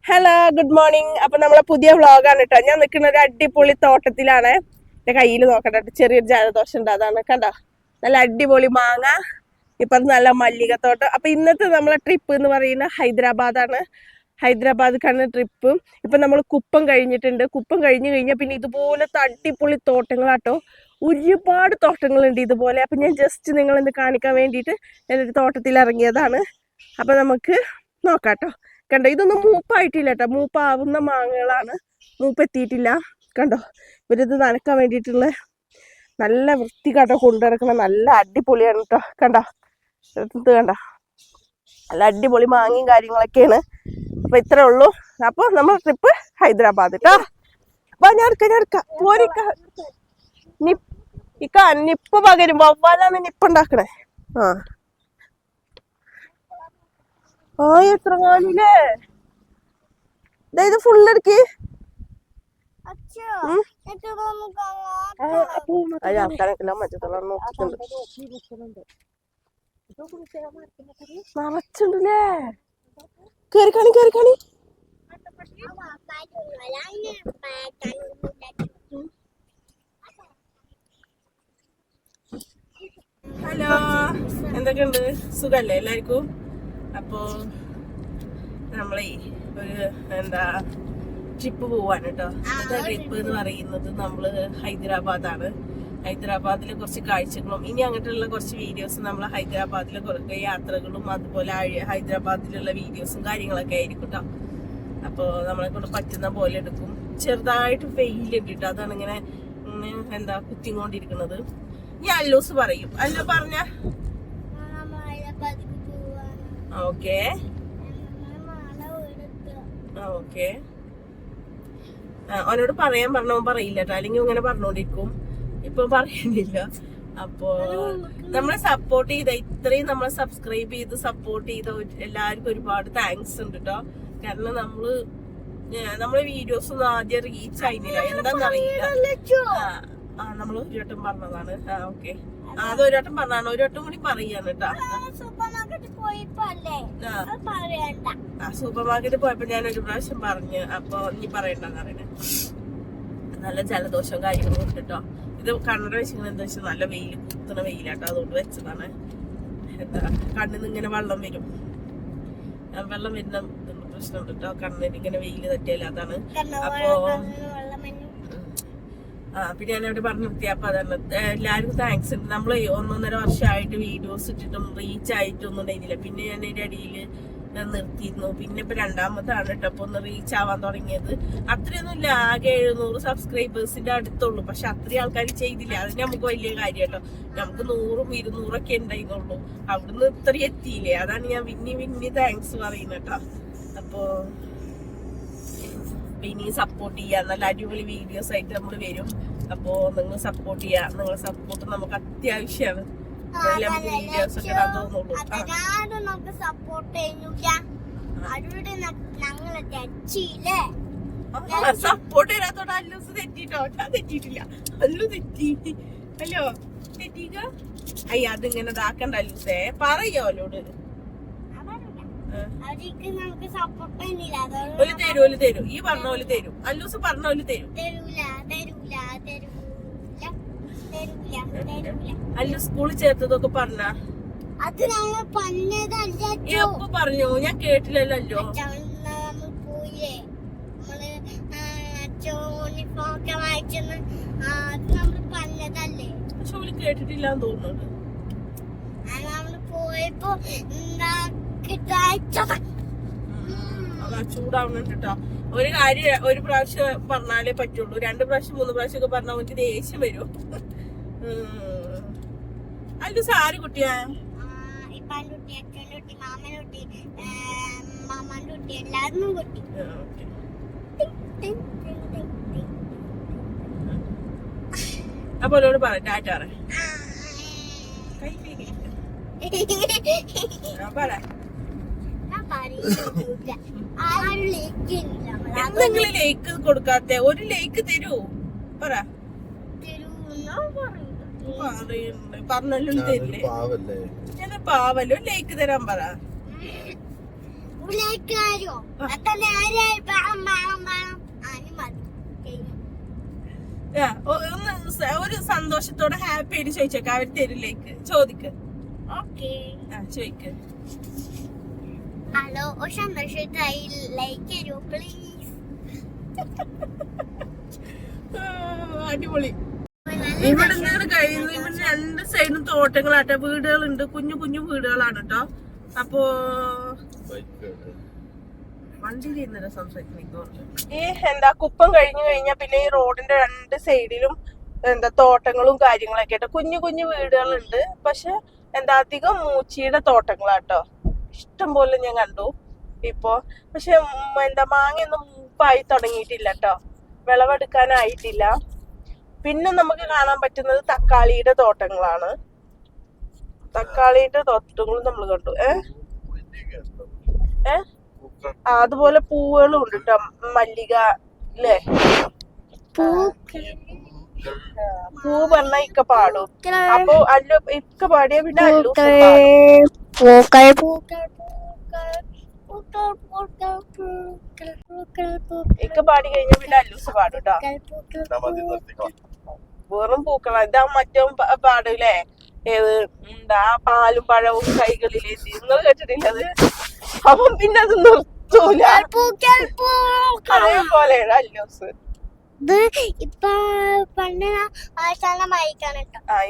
Hello, good morning. അപ്പൊ നമ്മളെ പുതിയ വ്ളോഗാണ് കേട്ടോ. ഞാൻ നിൽക്കുന്ന ഒരു അടിപൊളി തോട്ടത്തിലാണ്. എന്റെ കയ്യിൽ നോക്കട്ടെ, ചെറിയൊരു ജലദോഷം ഉണ്ട്, അതാണ് കണ്ടോ. നല്ല അടിപൊളി മാങ്ങ, ഇപ്പൊ നല്ല മല്ലികത്തോട്ടം. അപ്പൊ ഇന്നത്തെ നമ്മളെ ട്രിപ്പ് എന്ന് പറയുന്നത് ഹൈദരാബാദാണ്. ഹൈദരാബാദിക്കാണ് ട്രിപ്പ്. ഇപ്പൊ നമ്മൾ കുപ്പം കഴിഞ്ഞിട്ടുണ്ട്. കുപ്പം കഴിഞ്ഞ് കഴിഞ്ഞാൽ പിന്നെ ഇതുപോലത്തെ അടിപൊളി തോട്ടങ്ങളാട്ടോ. ഒരുപാട് തോട്ടങ്ങളുണ്ട് ഇതുപോലെ. അപ്പൊ ഞാൻ ജസ്റ്റ് നിങ്ങളിന്ന് കാണിക്കാൻ വേണ്ടിയിട്ട് ഞാനൊരു തോട്ടത്തിൽ ഇറങ്ങിയതാണ്. അപ്പൊ നമുക്ക് നോക്കാട്ടോ. കണ്ടോ, ഇതൊന്നും മൂപ്പായിട്ടില്ല കേട്ടോ. മൂപ്പാവുന്ന മാങ്ങകളാണ്, മൂപ്പെത്തിയിട്ടില്ല. കണ്ടോ, ഇവരിത് നനക്കാൻ വേണ്ടിയിട്ടുള്ള നല്ല വൃത്തിക്കാട്ടോ കൊണ്ടുനടക്കണം. നല്ല അടിപൊളിയാണ് കേട്ടോ. കണ്ടോ, ഇത് കണ്ടോ, നല്ല അടിപൊളി മാങ്ങയും കാര്യങ്ങളൊക്കെയാണ്. അപ്പൊ ഇത്രേ ഉള്ളൂ. അപ്പൊ നമ്മൾ ട്രിപ്പ് ഹൈദരാബാദ് കേട്ടോ. അപ്പൊ ഞാൻ നിപ്പ് പകരും വവ്വാലാണ് നിപ്പുണ്ടാക്കണേ. എത്ര കാണില്ലേ. ഇത് ഫുള്ളെടുക്കി ആൾക്കാരൊക്കെ മറ്റത്തോളം നോക്കിട്ടുണ്ട്. നിറച്ചുണ്ടല്ലേ. കേറി കാണി, കേറി കാണി. ഹലോ, എന്തൊക്കെയുണ്ട്? സുഖല്ലേ എല്ലാവർക്കും? അപ്പോ നമ്മളെ ഒരു ട്രിപ്പ് പോവാണ് കേട്ടോ. ഇന്നത്തെ ട്രിപ്പ് എന്ന് പറയുന്നത് നമ്മള് ഹൈദരാബാദാണ്. ഹൈദരാബാദിലെ കുറച്ച് കാഴ്ചകളും ഇനി അങ്ങോട്ടുള്ള കുറച്ച് വീഡിയോസ് നമ്മൾ ഹൈദരാബാദിലെ കുറേ യാത്രകളും അതുപോലെ ഹൈദരാബാദിലുള്ള വീഡിയോസും കാര്യങ്ങളൊക്കെ ആയിരിക്കും കേട്ടോ. അപ്പോൾ നമ്മളെ കൊണ്ട് പറ്റുന്ന പോലെ എടുക്കും. ചെറുതായിട്ട് വെയിലുണ്ട് കേട്ടോ, അതാണ് ഇങ്ങനെ കുത്തിക്കൊണ്ടിരിക്കുന്നത്. ഞാൻ അല്ലൂസ് പറയും. അല്ലോ പറഞ്ഞ ഓക്കെ ഓക്കെ. അവനോട് പറയാൻ പറഞ്ഞവൻ പറയില്ല കേട്ടോ, അല്ലെങ്കിൽ ഇങ്ങനെ പറഞ്ഞോണ്ടിരിക്കും. ഇപ്പൊ പറയുന്നില്ല. അപ്പോ നമ്മളെ സപ്പോർട്ട് ചെയ്ത, ഇത്രയും നമ്മളെ സബ്സ്ക്രൈബ് ചെയ്ത് സപ്പോർട്ട് ചെയ്ത എല്ലാവർക്കും ഒരുപാട് താങ്ക്സ് ഉണ്ട് കേട്ടോ. കാരണം നമ്മളെ വീഡിയോസ് ഒന്നും ആദ്യം റീച്ച് ആയിരുന്നില്ല, എന്താന്നറിയില്ല. നമ്മൾ ഒരു വട്ടം പറഞ്ഞതാണ്. ഓക്കെ, അതൊരു വട്ടം പറഞ്ഞാണ്, ഒരു വട്ടം കൂടി പറയാണ് കേട്ടോ. സൂപ്പർ മാർക്കറ്റിൽ പോയപ്പോ ഞാൻ ഒരു പ്രാവശ്യം പറഞ്ഞു. അപ്പൊ ഇനി പറയണ്ടെന്ന് പറയണേ. നല്ല ജലദോഷവും കാര്യങ്ങളും ഉണ്ട് കേട്ടോ. ഇത് കണ്ണട വെച്ചിങ്ങനെ എന്താ വെച്ചാൽ നല്ല വെയിൽ, കുത്തുന്ന വെയിലാട്ടോ, അതുകൊണ്ട് വെച്ചതാണ്. കണ്ണിന്ന് ഇങ്ങനെ വെള്ളം വരും. വെള്ളം വരുന്ന പ്രശ്നമുണ്ട് കേട്ടോ, കണ്ണിന് ഇങ്ങനെ വെയിൽ തട്ടിയാൽ. അതാണ്. അപ്പോ പിന്നെ ഞാനവിടെ പറഞ്ഞു നിർത്തി. അപ്പൊ അതാണ്, എല്ലാവർക്കും താങ്ക്സ് ഉണ്ട്. നമ്മൾ 1.5 വർഷമായിട്ട് വീഡിയോസ് ഇട്ടിട്ടും റീച്ച് ആയിട്ടൊന്നും ഉണ്ടായിരുന്നില്ല. പിന്നെ ഞാൻ അതിന്റെ അടിയിൽ നിർത്തിയിരുന്നു. പിന്നെ ഇപ്പൊ രണ്ടാമതാണ് കേട്ടോ അപ്പൊ ഒന്ന് റീച്ച് ആവാൻ തുടങ്ങിയത്. അത്രയൊന്നും ഇല്ല, ആകെ 700 സബ്സ്ക്രൈബേഴ്സിന്റെ അടുത്തുള്ളൂ. പക്ഷെ അത്രയും ആൾക്കാർ ചെയ്തില്ല, അത് നമുക്ക് വലിയ കാര്യം കേട്ടോ. നമുക്ക് 100-200 ഒക്കെ ഉണ്ടായിരുന്നുള്ളൂ. അവിടുന്ന് ഇത്രയും എത്തിയില്ലേ, അതാണ് ഞാൻ പിന്നെ താങ്ക്സ് പറയുന്നത് കേട്ടോ. അപ്പോ ഇനിയും സപ്പോർട്ട് ചെയ്യാം, നല്ല അടിപൊളി വീഡിയോസ് ആയിട്ട് നമ്മൾ വരും. അപ്പോ നിങ്ങൾ സപ്പോർട്ട് ചെയ്യാം, നിങ്ങളെ സപ്പോർട്ട് നമുക്ക് അത്യാവശ്യമാണ്. വീഡിയോസ് ഒക്കെ ഇടാൻ തോന്നുള്ളൂ. സപ്പോർട്ട് ചെയ്യാത്തോണ്ട് അല്ലൂസ് തെറ്റിട്ടോ. ഞാൻ തെറ്റിയിട്ടില്ല, അല്ലു തെറ്റി. ഹലോ, തെറ്റിക്ക. അയ്യ, അതിങ്ങനെ ഇതാക്കണ്ട അല്ലൂസേ, പറയോ അവലോട്. തരൂ, ഈ പറഞ്ഞ പോലെ തരും. അല്ലൂസ് പറഞ്ഞ പോലെ തരും. അല്ലു സ്കൂളിൽ ചേർത്തതൊക്കെ പറഞ്ഞ എപ്പോ പറഞ്ഞു? ഞാൻ കേട്ടില്ലല്ലോ. പക്ഷെ അവര് കേട്ടിട്ടില്ലാന്ന് തോന്നുന്നുണ്ട്. ചൂടാവുന്നുണ്ട് കേട്ടോ. ഒരു കാര്യം ഒരു പ്രാവശ്യം പറഞ്ഞാലേ പറ്റുള്ളൂ. 2 പ്രാവശ്യം 3 പ്രാവശ്യം ഒക്കെ പറഞ്ഞാൽ അവർക്ക് ദേഷ്യം വരും. അതിന്റെ സാരി കുട്ടിയാ അപ്പൊ അവരോട് പറ ടാറ്റാറ പറ. എന്തെങ്കിലും ലേക്ക് കൊടുക്കാത്ത? ഒരു ലേക്ക് തരൂ, പറ. പറഞ്ഞല്ലോ തരില്ലേ? ഞാൻ പാവല്ലോ, ലേക്ക് തരാൻ പറ. ഒരു സന്തോഷത്തോടെ ഹാപ്പി ആയിട്ട് ചോദിച്ചേക്ക അവര് തരിലേക്ക് ചോദിക്ക് ചോദിക്ക്. ഹലോ സന്തോഷത്തായി ലൈക്ക് തരൂ പ്ലീസ്. അടിപൊളി. ഇവിടെ നിന്ന് കഴിയുന്നത് ഇവിടെ രണ്ട് സൈഡും തോട്ടങ്ങളാട്ടെ, വീടുകളുണ്ട്, കുഞ്ഞു കുഞ്ഞു വീടുകളാണ് കേട്ടോ. അപ്പോ വണ്ടിയിൽ സംസാരിക്കുന്നു. ഈ എന്താ കുപ്പം കഴിഞ്ഞു കഴിഞ്ഞാൽ പിന്നെ ഈ റോഡിന്റെ രണ്ട് സൈഡിലും എന്താ തോട്ടങ്ങളും കാര്യങ്ങളൊക്കെ ആയിട്ട് കുഞ്ഞു കുഞ്ഞു വീടുകളുണ്ട്. പക്ഷെ എന്താ അധികം മൂച്ചിയുടെ തോട്ടങ്ങളാട്ടോ, ഇഷ്ടം പോലെ ഞാൻ കണ്ടു ഇപ്പൊ. പക്ഷെ എന്താ മാങ്ങയൊന്നും മൂപ്പായി തുടങ്ങിയിട്ടില്ല കേട്ടോ, വിളവെടുക്കാനായിട്ടില്ല. പിന്നെ നമുക്ക് കാണാൻ പറ്റുന്നത് തക്കാളിയുടെ തോട്ടങ്ങളാണ്. തക്കാളിയുടെ തോട്ടങ്ങളും നമ്മൾ കണ്ടു. അതുപോലെ പൂവുകളും ഉണ്ട് കേട്ടോ, മല്ലിക അല്ലേ. പൂ പറഞ്ഞ ഇക്ക പാടും. അപ്പൊ അല്ല ഇക്ക പാടിയ പിന്നെ ഇക്ക പാടി കഴിഞ്ഞ പിന്നെ അല്ലൂസ് പാടും കേട്ടോ. വെറും പൂക്കളാ. ഇതാ മറ്റോ പാടൂലേ, ഏത് എന്താ പാലും പഴവും കൈകളിലേക്ക്, നിങ്ങൾ കേട്ടിട്ടില്ലത്? അപ്പൊ പിന്നെ അത് നിർത്തൂല. അതേപോലെയാണ് അല്ലൂസ്.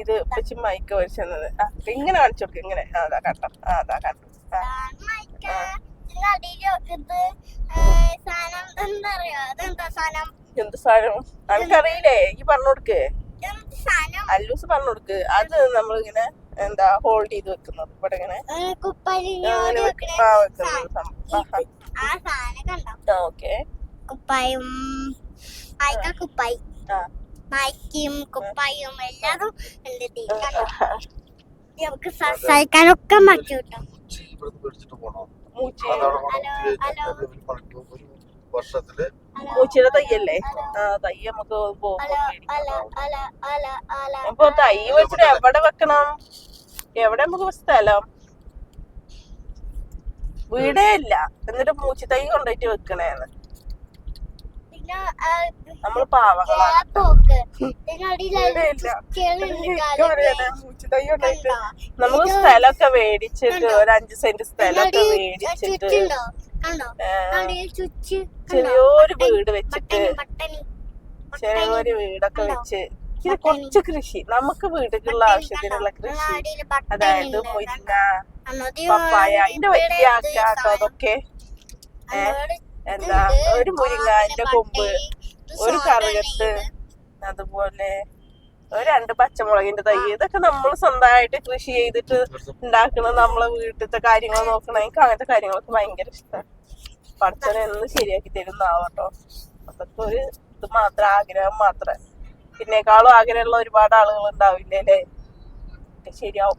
ഇത് വെച്ച് മൈക്ക് വെച്ചത് ഇങ്ങനെ കാണിച്ചു കൊടുക്കും. ഇങ്ങനെ അതാ കണ്ടോ, അതാ കണ്ടു. എന്ത് സാധനം എനിക്കറിയില്ലേ, ഈ പറഞ്ഞു കൊടുക്ക്, അല്ലൂസ് പറഞ്ഞു കൊടുക്ക്. അത് നമ്മളിങ്ങനെ എന്താ ഹോൾഡ് ചെയ്ത് വെക്കുന്നത് ഇവിടെ ഇങ്ങനെ ഓക്കെ. കുപ്പായും കുപ്പായും എല്ലാതും നമുക്ക് സംസാരിക്കാനൊക്കെ പറ്റൂട്ടോ. മൂച്ചിയുടെ തയ്യല്ലേ, തയ്യ നമുക്ക് അപ്പൊ തൈ വെച്ചിട്ട് എവിടെ വെക്കണം, എവിടെ നമുക്ക് സ്ഥലം? വീടേ ഇല്ല, എന്നിട്ട് മൂച്ചി തൈ കൊണ്ടുപോയിട്ട് വെക്കണേന്ന്. നമ്മള് പാവങ്ങളാണ്. നമുക്ക് സ്ഥലമൊക്കെ മേടിച്ചിട്ട് ഒരു 5 സെന്റ് സ്ഥലമൊക്കെ മേടിച്ചിട്ട് ചെറിയൊരു വീട് വെച്ചിട്ട് ചെറിയൊരു വീടൊക്കെ വെച്ച് ഇത് കുറച്ച് കൃഷി, നമുക്ക് വീട്ടിലുള്ള ആവശ്യത്തിനുള്ള കൃഷി, അതായത് മുരിങ്ങ, പപ്പായ, അതിന്റെ വലിയ ആക്കാട്ടോ അതൊക്കെ. എന്താ ഒരു മുരിങ്ങാന്റെ കൊമ്പ്, ഒരു കറുകത്ത്, അതുപോലെ ഒരു 2 പച്ചമുളകിന്റെ തൈ, ഇതൊക്കെ നമ്മൾ സ്വന്തമായിട്ട് കൃഷി ചെയ്തിട്ട് ഉണ്ടാക്കണം. നമ്മളെ വീട്ടിലത്തെ കാര്യങ്ങൾ നോക്കണം. എനിക്ക് അങ്ങനത്തെ കാര്യങ്ങളൊക്കെ ഭയങ്കര ഇഷ്ടമാണ്. പഠിച്ചനെ എന്ന് ശരിയാക്കി തരുന്നാവട്ടോ. അതൊക്കെ ഒരു ഇത് മാത്രം, ആഗ്രഹം മാത്രം. പിന്നേക്കാളും ആഗ്രഹമുള്ള ഒരുപാട് ആളുകൾ ഉണ്ടാവില്ലേ അല്ലേ? ശരിയാവും.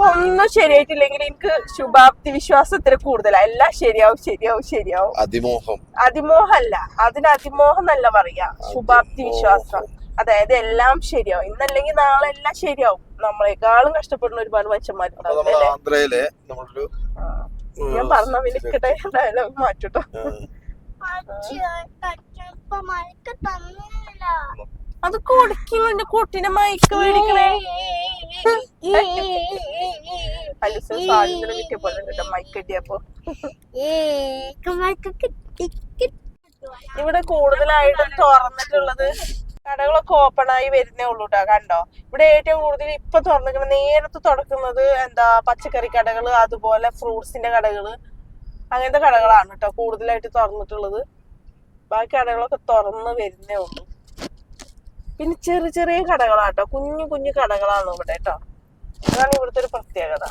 ഒന്നും ശരിയായിട്ടില്ലെങ്കിൽ എനിക്ക് ശുഭാപ്തി വിശ്വാസത്തിന് കൂടുതലാ. എല്ലാം ശരിയാവും ശരിയാവും ശരിയാവും. അതിമോഹമല്ല, അതിന് അതിമോഹം എന്നല്ല പറയാ, ശുഭാപ്തി വിശ്വാസം. അതായത് എല്ലാം ശരിയാവും, ഇന്നല്ലെങ്കിൽ നാളെ എല്ലാം ശരിയാവും. നമ്മളെക്കാളും കഷ്ടപ്പെടുന്ന ഒരുപാട് മനുഷ്യന്മാരുണ്ടാവും. ഞാൻ പറഞ്ഞ വിളിക്കട്ടെ, ഡയലോഗ് മാറ്റട്ടോ. അത് കൊടുക്കും, എന്റെ കുട്ടീനെ മയക്ക് മേടിക്കണേ. സാധനത്തിന് കിട്ടിയ പോലെ മൈക്ക് കിട്ടിയപ്പോ. ഇവിടെ കൂടുതലായിട്ടും തുറന്നിട്ടുള്ളത് കടകളൊക്കെ ഓപ്പൺ ആയി വരുന്നേ ഉള്ളൂ കേട്ടോ. കണ്ടോ, ഇവിടെ ഏറ്റവും കൂടുതൽ ഇപ്പൊ തുറന്നിരിക്കുന്ന, നേരത്തെ തുറക്കുന്നത് എന്താ പച്ചക്കറി കടകള്, അതുപോലെ ഫ്രൂട്ട്സിന്റെ കടകള്, അങ്ങനത്തെ കടകളാണ് കേട്ടോ കൂടുതലായിട്ട് തുറന്നിട്ടുള്ളത്. ബാക്കി കടകളൊക്കെ തുറന്ന് വരുന്നേ ഉള്ളൂ. പിന്നെ ചെറിയ ചെറിയ കടകളാട്ടോ, കുഞ്ഞു കുഞ്ഞു കടകളാണ് ഇവിടെ കേട്ടോ. അതാണ് ഇവിടുത്തെ ഒരു പ്രത്യേകത.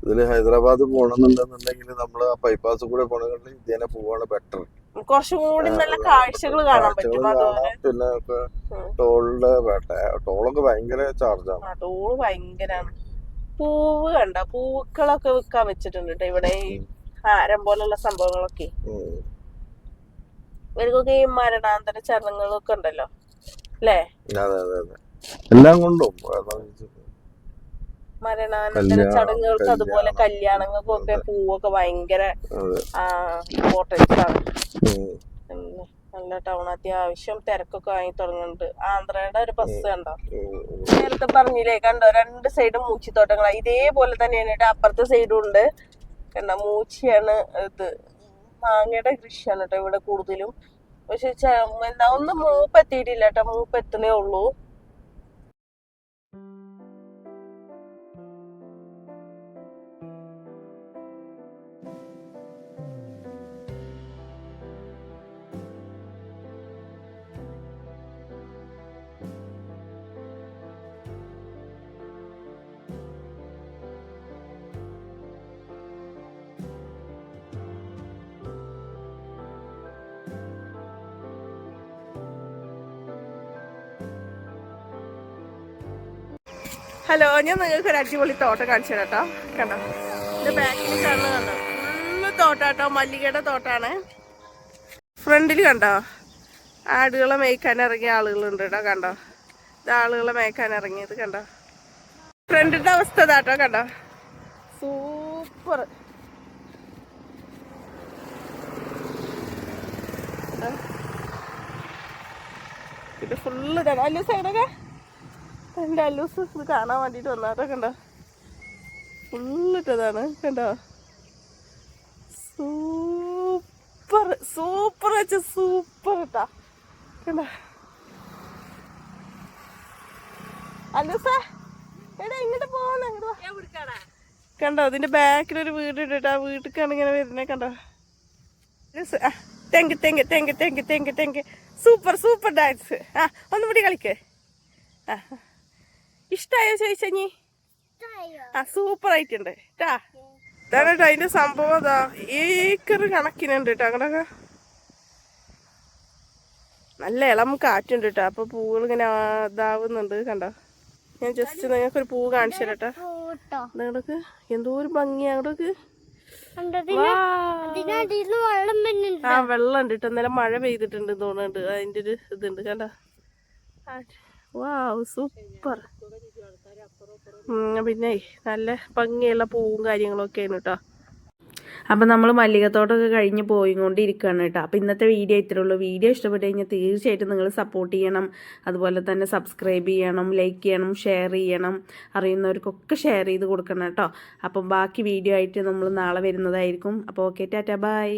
ഇതില് ഹൈദരാബാദ് പോകണമെന്നുണ്ടെന്നുണ്ടെങ്കിൽ നമ്മള് ബൈപ്പാസ് കൂടെ പോകണമെങ്കിൽ ഇതേനെ പോവാണ് ബെറ്റർ. കുറച്ചും കൂടി നല്ല കാഴ്ചകൾ കാണാൻ പറ്റും. പിന്നെ ടോളൊക്കെ ഭയങ്കര ചാർജാണ്. ടോള് ഭയങ്കരാണ്. പൂവ് കണ്ട, പൂക്കളൊക്കെ വിൽക്കാൻ വെച്ചിട്ടുണ്ട് കേട്ടോ ഇവിടെ. ഈ ഹാരം പോലുള്ള സംഭവങ്ങളൊക്കെ ഇവർക്കൊക്കെ ഈ മരണാന്തര ചടങ്ങുകളൊക്കെ ഉണ്ടല്ലോ അല്ലേ? എല്ലാം കൊണ്ടും മരണാനന്തര ചടങ്ങുകൾക്ക് അതുപോലെ കല്യാണങ്ങൾക്കും ഒക്കെ പൂവൊക്കെ ഭയങ്കര ഇമ്പോർട്ടൻസ് ആണ്. നല്ല ടൗൺ, അത്യാവശ്യം തിരക്കൊക്കെ വാങ്ങി തുടങ്ങുന്നുണ്ട്. ആന്ധ്രയുടെ ഒരു ബസ് കണ്ടോ, നേരത്തെ പറഞ്ഞില്ലേ കണ്ടോ, 2 സൈഡും മൂച്ചിത്തോട്ടങ്ങളാണ്. ഇതേപോലെ തന്നെയാണ് കേട്ടോ അപ്പുറത്തെ സൈഡും ഉണ്ട്. കണ്ടോ മൂച്ചിയാണ് ഇത്, മാങ്ങയുടെ കൃഷിയാണ് കേട്ടോ ഇവിടെ കൂടുതലും. പക്ഷെ എന്താ ഒന്നും മൂപ്പ് എത്തിയിട്ടില്ല കേട്ടോ, മൂപ്പ് എത്തണേ ഉള്ളൂ. ഹലോ, ഞാൻ നിങ്ങൾക്ക് ഒരു അടിപൊളി തോട്ടം കാണിച്ചു തരാം കേട്ടോ. കണ്ടോ എന്റെ ബാക്കിൽ കണ്ടോ, ഫുള്ള് തോട്ടാട്ടോ, മല്ലികയുടെ തോട്ടാണ്. ഫ്രണ്ടിൽ കണ്ടോ ആടുകളെ മേയ്ക്കാൻ ഇറങ്ങിയ ആളുകളുണ്ട് കേട്ടോ. കണ്ടോ ഇത് ആളുകളെ മേയ്ക്കാൻ ഇറങ്ങിയത് കണ്ടോ. ഫ്രണ്ടിന്റെ അവസ്ഥ ഇതാട്ടോ, കണ്ടോ സൂപ്പർ. ഇത് ഫുള്ള് ഇതാണ് അല്ലു സൈഡൊക്കെ. എൻ്റെ അല്ലൂസ് ഇത് കാണാൻ വേണ്ടിയിട്ട് വന്നാട്ടോ. കണ്ടോ ഫുള്ളിട്ടതാണ് കണ്ടോ. സൂപ്പർ സൂപ്പർ വെച്ച സൂപ്പർ ഇട്ടാ കണ്ടോ. അല്ലൂസേ എടാ ഇങ്ങോട്ട് പോകുന്ന കണ്ടോ, അതിന്റെ ബാക്കിലൊരു വീട് ഇട്ടിട്ട് ആ വീട്ടിലേക്കാണ് ഇങ്ങനെ വരുന്നത് കണ്ടോ. തെങ്ക് തെങ്ക് തെങ്ക് തെങ്ക് തെങ്ക് തെങ്ക് സൂപ്പർ സൂപ്പർ ഡാൻസ്. ഒന്നും കൂടി കളിക്കേ. ഇഷ്ടായോ ചോദിച്ചഞ്ഞി? സൂപ്പർ ആയിട്ടുണ്ട് ട്ടാ. ഇതാണ് കേട്ടോ അതിന്റെ സംഭവം. അതാ ഏക്കർ കണക്കിനുണ്ട് കേട്ടോ അങ്ങനൊക്കെ. നല്ല ഇളം കാറ്റുണ്ട് കേട്ടോ. അപ്പൊ പൂവുകൾ ഇങ്ങനെ ഇതാവുന്നുണ്ട് കണ്ടോ. ഞാൻ ജസ്റ്റ് നിങ്ങൾക്കൊരു പൂവ് കാണിച്ചു തരട്ടെ. നിങ്ങക്ക് എന്തോ ഒരു ഭംഗിയാ അങ്ങോട്ടേക്ക്. വെള്ളം ഉണ്ട് കേട്ടോ. ഇന്നലെ മഴ പെയ്തിട്ടുണ്ട് തോന്നുന്നുണ്ട്. അതിന്റെ ഒരു ഇതുണ്ട് കണ്ടോ. Wow super. പിന്നെ നല്ല ഭംഗിയുള്ള പൂവും കാര്യങ്ങളൊക്കെയാണ് കേട്ടോ. അപ്പം നമ്മൾ മല്ലികത്തോട്ടമൊക്കെ കഴിഞ്ഞ് പോയിക്കൊണ്ടിരിക്കുകയാണ് കേട്ടോ. അപ്പോൾ ഇന്നത്തെ വീഡിയോ ഇത്രയേ ഉള്ളൂ. വീഡിയോ ഇഷ്ടപ്പെട്ട് കഴിഞ്ഞാൽ തീർച്ചയായിട്ടും നിങ്ങൾ സപ്പോർട്ട് ചെയ്യണം. അതുപോലെ തന്നെ സബ്സ്ക്രൈബ് ചെയ്യണം, ലൈക്ക് ചെയ്യണം, ഷെയർ ചെയ്യണം. അറിയുന്നവർക്കൊക്കെ ഷെയർ ചെയ്ത് കൊടുക്കണം കേട്ടോ. അപ്പം ബാക്കി വീഡിയോ ആയിട്ട് നമ്മൾ നാളെ വരുന്നതായിരിക്കും. അപ്പോൾ ഓക്കെ, ടാറ്റാ ബൈ.